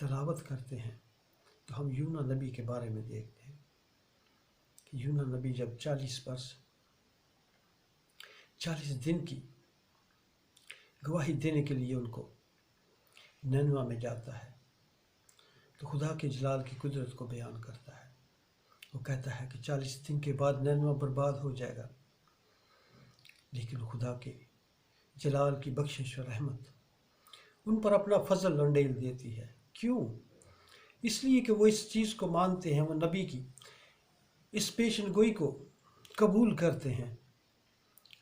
تلاوت کرتے ہیں تو ہم یونس نبی کے بارے میں دیکھتے ہیں کہ یونس نبی جب 40 دن کی گواہی دینے کے لیے ان کو نینوا میں جاتا ہے تو خدا کے جلال کی قدرت کو بیان کرتا ہے۔ وہ کہتا ہے کہ 40 دن کے بعد نینوا برباد ہو جائے گا، لیکن خدا کے جلال کی بخشش اور رحمت ان پر اپنا فضل انڈیل دیتی ہے۔ کیوں؟ اس لیے کہ وہ اس چیز کو مانتے ہیں، وہ نبی کی اس پیشن گوئی کو قبول کرتے ہیں،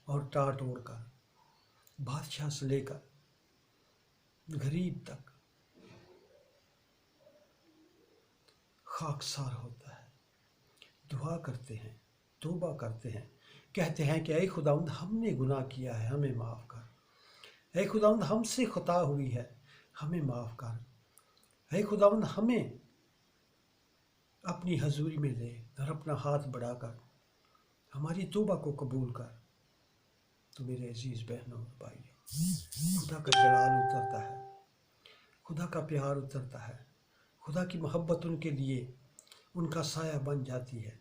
اور ٹاٹ اوڑ کر بادشاہ سے لے کر غریب تک خاکسار ہوتا ہے، دعا کرتے ہیں، توبہ کرتے ہیں، کہتے ہیں کہ اے خداوند ہم نے گناہ کیا ہے، ہمیں معاف کر۔ اے خداوند ہم سے خطا ہوئی ہے، ہمیں معاف کر۔ اے خداوند ہمیں اپنی حضوری میں لے اور اپنا ہاتھ بڑھا کر ہماری توبہ کو قبول کر۔ تو میرے عزیز بہنوں اور بھائیوں، خدا کا جلال اترتا ہے، خدا کا پیار اترتا ہے، خدا کی محبت ان کے لیے ان کا سایہ بن جاتی ہے۔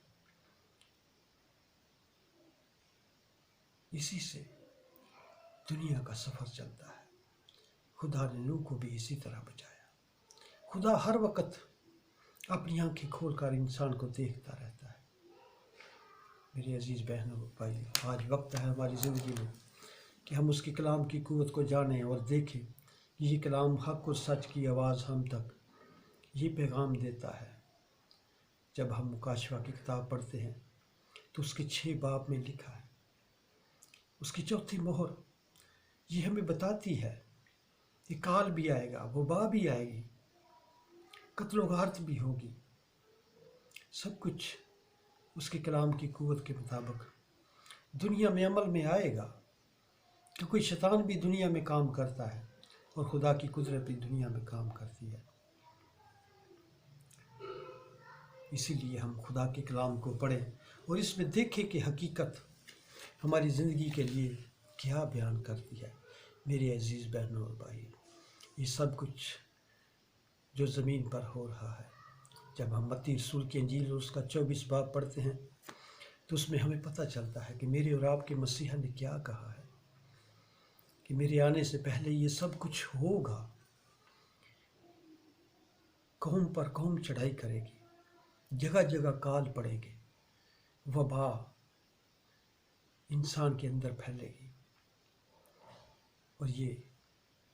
اسی سے دنیا کا سفر چلتا ہے۔ خدا نے نوح کو بھی اسی طرح بچایا۔ خدا ہر وقت اپنی آنکھیں کھول کر انسان کو دیکھتا رہتا ہے۔ میرے عزیز بہنوں بھائی، آج وقت ہے ہماری زندگی میں کہ ہم اس کے کلام کی قوت کو جانیں اور دیکھیں۔ یہ کلام حق اور سچ کی آواز ہم تک یہ پیغام دیتا ہے۔ جب ہم مکاشفہ کی کتاب پڑھتے ہیں تو اس کے 6 باب میں لکھا ہے، اس کی 4تھی مہر یہ ہمیں بتاتی ہے کہ کال بھی آئے گا، وبا بھی آئے گی، قتل و غارت بھی ہوگی۔ سب کچھ اس کے کلام کی قوت کے مطابق دنیا میں عمل میں آئے گا، کیونکہ شیطان بھی دنیا میں کام کرتا ہے اور خدا کی قدرت بھی دنیا میں کام کرتی ہے۔ اسی لیے ہم خدا کے کلام کو پڑھیں اور اس میں دیکھیں کہ حقیقت ہماری زندگی کے لیے کیا بیان کرتی ہے۔ میرے عزیز بہنوں اور بھائی، یہ سب کچھ جو زمین پر ہو رہا ہے، جب ہم متی رسول کی انجیل اور اس کا 24 باب پڑھتے ہیں تو اس میں ہمیں پتہ چلتا ہے کہ میرے اور آپ کے مسیح نے کیا کہا ہے کہ میرے آنے سے پہلے یہ سب کچھ ہوگا۔ قوم پر قوم چڑھائی کرے گی، جگہ جگہ کال پڑے گے، وبا انسان کے اندر پھیلے گی، اور یہ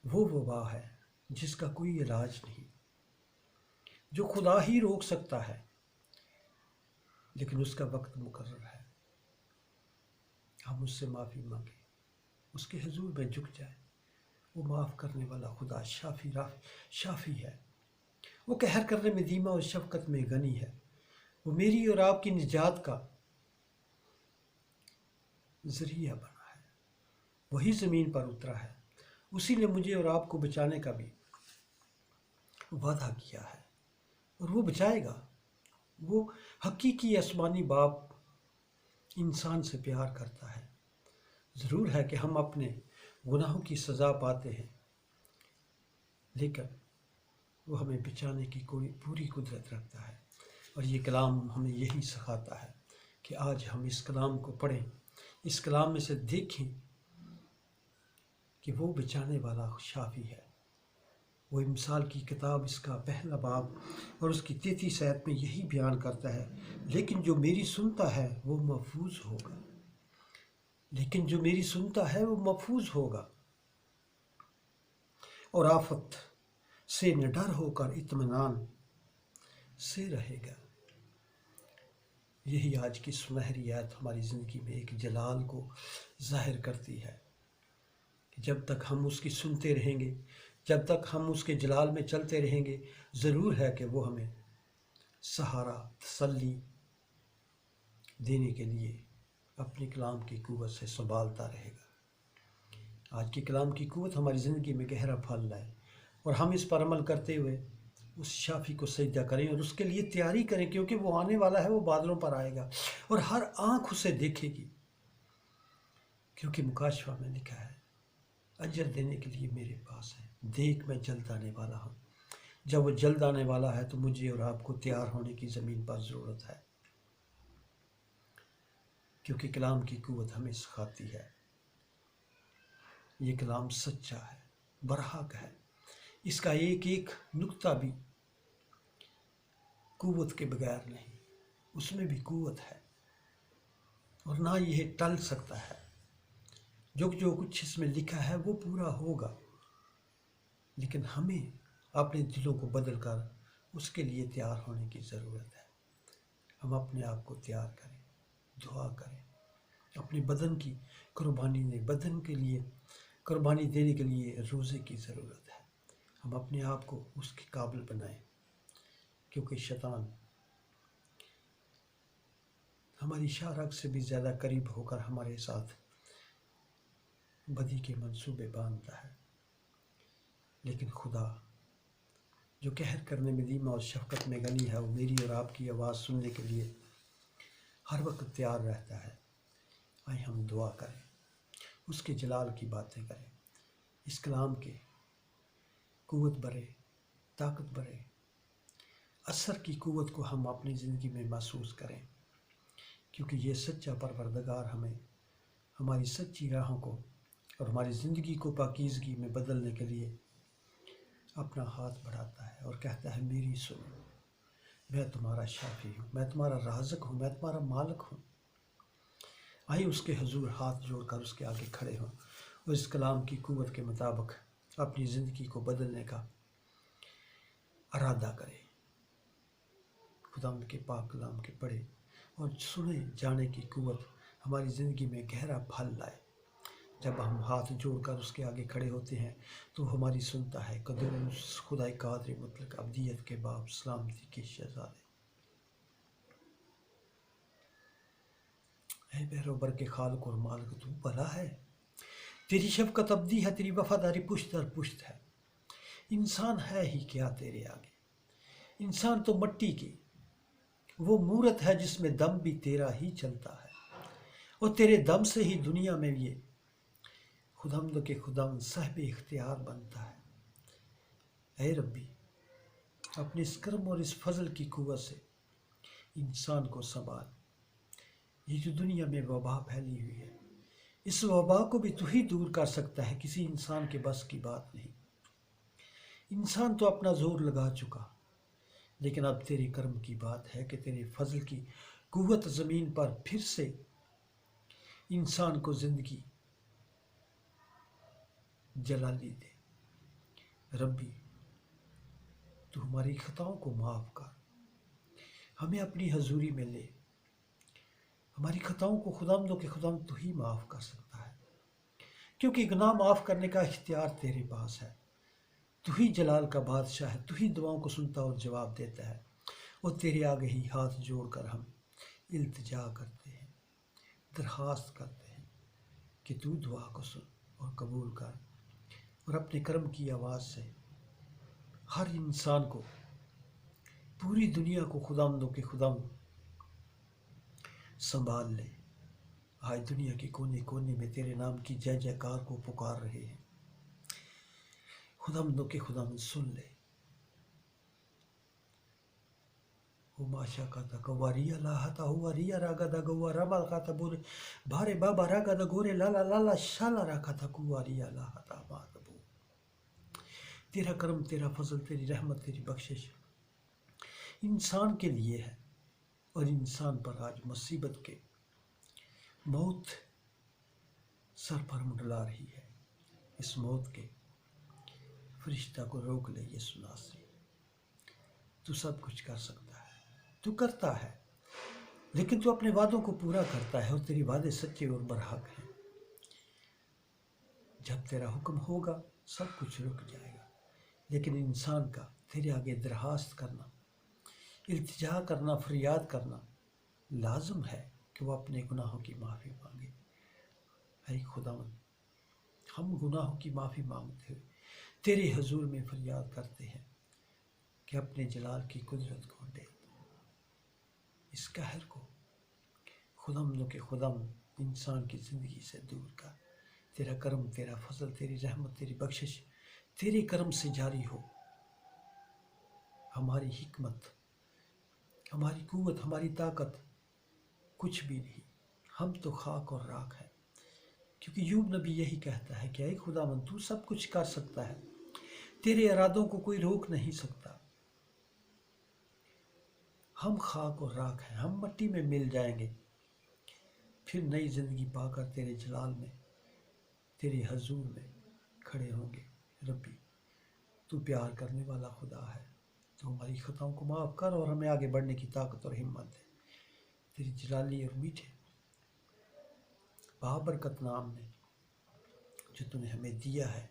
وہ وبا ہے جس کا کوئی علاج نہیں، جو خدا ہی روک سکتا ہے، لیکن اس کا وقت مقرر ہے۔ ہم اس سے معافی مانگیں، اس کے حضور میں جھک جائیں۔ وہ معاف کرنے والا خدا شافی ہے، وہ قہر کرنے میں دھیما اور شفقت میں غنی ہے۔ وہ میری اور آپ کی نجات کا ذریعہ بنا ہے، وہی زمین پر اترا ہے، اسی نے مجھے اور آپ کو بچانے کا بھی وعدہ کیا ہے، اور وہ بچائے گا۔ وہ حقیقی آسمانی باپ انسان سے پیار کرتا ہے۔ ضرور ہے کہ ہم اپنے گناہوں کی سزا پاتے ہیں، لیکن وہ ہمیں بچانے کی کوئی پوری قدرت رکھتا ہے، اور یہ کلام ہمیں یہی سکھاتا ہے کہ آج ہم اس کلام کو پڑھیں، اس کلام میں سے دیکھیں کہ وہ بچانے والا شافی ہے۔ وہ مثال کی کتاب اس کا پہلا باب اور اس کی 33 آیت میں یہی بیان کرتا ہے، لیکن جو میری سنتا ہے وہ محفوظ ہوگا، لیکن جو میری سنتا ہے وہ محفوظ ہوگا، اور آفت سے نہ ڈر ہو کر اطمینان سے رہے گا۔ یہی آج کی سنہری آیت ہماری زندگی میں ایک جلال کو ظاہر کرتی ہے کہ جب تک ہم اس کی سنتے رہیں گے، جب تک ہم اس کے جلال میں چلتے رہیں گے، ضرور ہے کہ وہ ہمیں سہارا، تسلی دینے کے لیے اپنے کلام کی قوت سے سنبھالتا رہے گا۔ آج کی کلام کی قوت ہماری زندگی میں گہرا پھل لائے، اور ہم اس پر عمل کرتے ہوئے اس شافی کو سجدہ کریں اور اس کے لیے تیاری کریں، کیونکہ وہ آنے والا ہے، وہ بادلوں پر آئے گا اور ہر آنکھ اسے دیکھے گی، کیونکہ مکاشفہ میں لکھا ہے اجر دینے کے لیے میرے پاس ہے، دیکھ میں جلد آنے والا ہوں، جب وہ جلد آنے والا ہے تو مجھے اور آپ کو تیار ہونے کی زمین پر ضرورت ہے، کیونکہ کلام کی قوت ہمیں سکھاتی ہے۔ یہ کلام سچا ہے، برحق ہے، اس کا ایک ایک نقطہ بھی قوت کے بغیر نہیں، اس میں بھی قوت ہے، اور نہ یہ ٹل سکتا ہے۔ جو کچھ اس میں لکھا ہے وہ پورا ہوگا، لیکن ہمیں اپنے دلوں کو بدل کر اس کے لیے تیار ہونے کی ضرورت ہے۔ ہم اپنے آپ کو تیار کریں، دعا کریں، اپنے بدن کی بدن کے لیے قربانی دینے کے لیے روزے کی ضرورت ہے۔ ہم اپنے آپ کو اس کے قابل بنائیں، کیونکہ شیطان ہماری شارک سے بھی زیادہ قریب ہو کر ہمارے ساتھ بدی کے منصوبے باندھتا ہے، لیکن خدا جو قہر کرنے میں دھیما اور شفقت میں غنی ہے، وہ میری اور آپ کی آواز سننے کے لیے ہر وقت تیار رہتا ہے۔ آئے ہم دعا کریں، اس کے جلال کی باتیں کریں، اس کلام کے قوت برے، طاقت برے اثر کی قوت کو ہم اپنی زندگی میں محسوس کریں، کیونکہ یہ سچا پروردگار ہمیں ہماری سچی راہوں کو اور ہماری زندگی کو پاکیزگی میں بدلنے کے لیے اپنا ہاتھ بڑھاتا ہے اور کہتا ہے، میری سنو، میں تمہارا شافی ہوں، میں تمہارا رازق ہوں، میں تمہارا مالک ہوں۔ آئیے اس کے حضور ہاتھ جوڑ کر اس کے آگے کھڑے ہوں اور اس کلام کی قوت کے مطابق اپنی زندگی کو بدلنے کا ارادہ کریں۔ خداوند کے پاک کلام کے پڑھے اور سنے جانے کی قوت ہماری زندگی میں گہرا پھل لائے۔ جب ہم ہاتھ جوڑ کر اس کے آگے کھڑے ہوتے ہیں تو وہ ہماری سنتا ہے۔ قدوس خدائے قادر مطلق، ابدیت کے باپ، سلامتی کے شہزادے، اے بہروبر کے خالق اور مالک، تو بھلا ہے، تیری شفقت ابدی ہے، تیری وفاداری پشت در پشت ہے۔ انسان ہے ہی کیا تیرے آگے، انسان تو مٹی کی وہ مورت ہے جس میں دم بھی تیرا ہی چلتا ہے، اور تیرے دم سے ہی دنیا میں یہ خداوند کے خداوند صاحب اختیار بنتا ہے۔ اے ربی، اپنے اس کرم اور اس فضل کی قوت سے انسان کو سنبھال۔ یہ جو دنیا میں وبا پھیلی ہوئی ہے، اس وبا کو بھی تو ہی دور کر سکتا ہے، کسی انسان کے بس کی بات نہیں۔ انسان تو اپنا زور لگا چکا، لیکن اب تیرے کرم کی بات ہے کہ تیرے فضل کی قوت زمین پر پھر سے انسان کو زندگی جلالی دے۔ ربی، تو ہماری خطاؤں کو معاف کر، ہمیں اپنی حضوری میں لے۔ ہماری خطاؤں کو خداوندوں کے خداوند تو ہی معاف کر سکتا ہے، کیونکہ گناہ معاف کرنے کا اختیار تیرے پاس ہے۔ تو ہی جلال کا بادشاہ ہے، تو ہی دعاؤں کو سنتا اور جواب دیتا ہے، اور تیرے آگے ہی ہاتھ جوڑ کر ہم التجا کرتے ہیں، درخواست کرتے ہیں کہ تو دعا کو سن اور قبول کر، اور اپنے کرم کی آواز سے ہر انسان کو، پوری دنیا کو خداوندوں کے خداوند سنبھال لے۔ آج دنیا کے کونے کونے میں تیرے نام کی جے جے کار کو پکار رہے ہیں، خداوندوں کے خداوند سن لے۔ او ماشا کا تا گواریا لاہتا ہوا ریا راگا دا گوا رما کا تا بورے بھارے بابا راگا دا گورے لالا لالا شالا راکا تا گواریا لاہتا ماتبو۔ تیرا کرم، تیرا فضل، تیری رحمت، تیری بخشش انسان کے لیے ہے، اور انسان پر آج مصیبت کے موت سر پر منڈلا رہی ہے۔ اس موت کے فرشتہ کو روک لے یسوع ناصری۔ تو سب کچھ کر سکتا ہے، تو کرتا ہے، لیکن تو اپنے وعدوں کو پورا کرتا ہے، اور تیری وعدے سچے اور برحق ہیں۔ جب تیرا حکم ہوگا سب کچھ رک جائے گا، لیکن انسان کا تیرے آگے درخواست کرنا، التجا کرنا، فریاد کرنا لازم ہے کہ وہ اپنے گناہوں کی معافی مانگے۔ اے خداوند، ہم گناہوں کی معافی مانگتے ہوئے تیرے حضور میں فریاد کرتے ہیں کہ اپنے جلال کی قدرت کو دے، اس قہر کو خداوندوں کے خداوند انسان کی زندگی سے دور کر۔ تیرا کرم، تیرا فضل، تیری رحمت، تیری بخشش تیرے کرم سے جاری ہو۔ ہماری حکمت، ہماری قوت، ہماری طاقت کچھ بھی نہیں، ہم تو خاک اور راکھ ہیں۔ کیونکہ یوب نبی یہی کہتا ہے کہ اے خداوند تو سب کچھ کر سکتا ہے، تیرے ارادوں کو کوئی روک نہیں سکتا۔ ہم خاک اور راکھ ہیں، ہم مٹی میں مل جائیں گے، پھر نئی زندگی پا کر تیرے جلال میں، تیرے حضور میں کھڑے ہوں گے۔ ربی تو پیار کرنے والا خدا ہے، تو ہماری خطاؤں کو معاف کر اور ہمیں آگے بڑھنے کی طاقت اور ہمت دے۔ تیری جلالی اور میٹھے بابرکت نام میں جو تو نے ہمیں دیا ہے،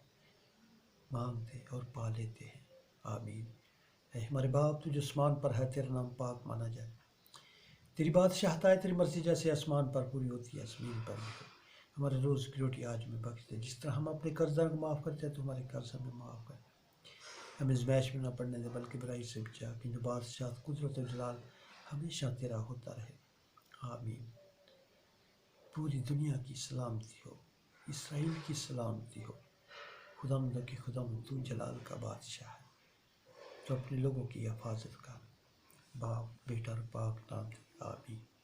مانگتے اور پا لیتے ہیں، آمین۔ اے ہمارے باپ تو جو آسمان پر ہے، تیرا نام پاک مانا جائے، تیری بادشاہت آئے، تیری مرضی جیسے آسمان پر پوری ہوتی ہے زمین پر بھی ہو۔ ہمارے روز کی روٹی آج ہمیں بخش دے، جس طرح ہم اپنے قرضدار کو معاف کرتے ہیں تو ہمارے قرض ہمیں معاف کر۔ ہمیں آزمائش میں نہ پڑنے دے بلکہ برائی سے بچا، کہ جو بادشاہت، قدرت و جلال ہمیشہ تیرا ہوتا رہے، آمین۔ پوری دنیا کی سلامتی ہو، اسرائیل کی سلامتی ہو۔ خداوند کہ خداوند تو جلال کا بادشاہ ہے، تو اپنے لوگوں کی حفاظت کر، باپ بیٹا اور پاک نام دے، آمین۔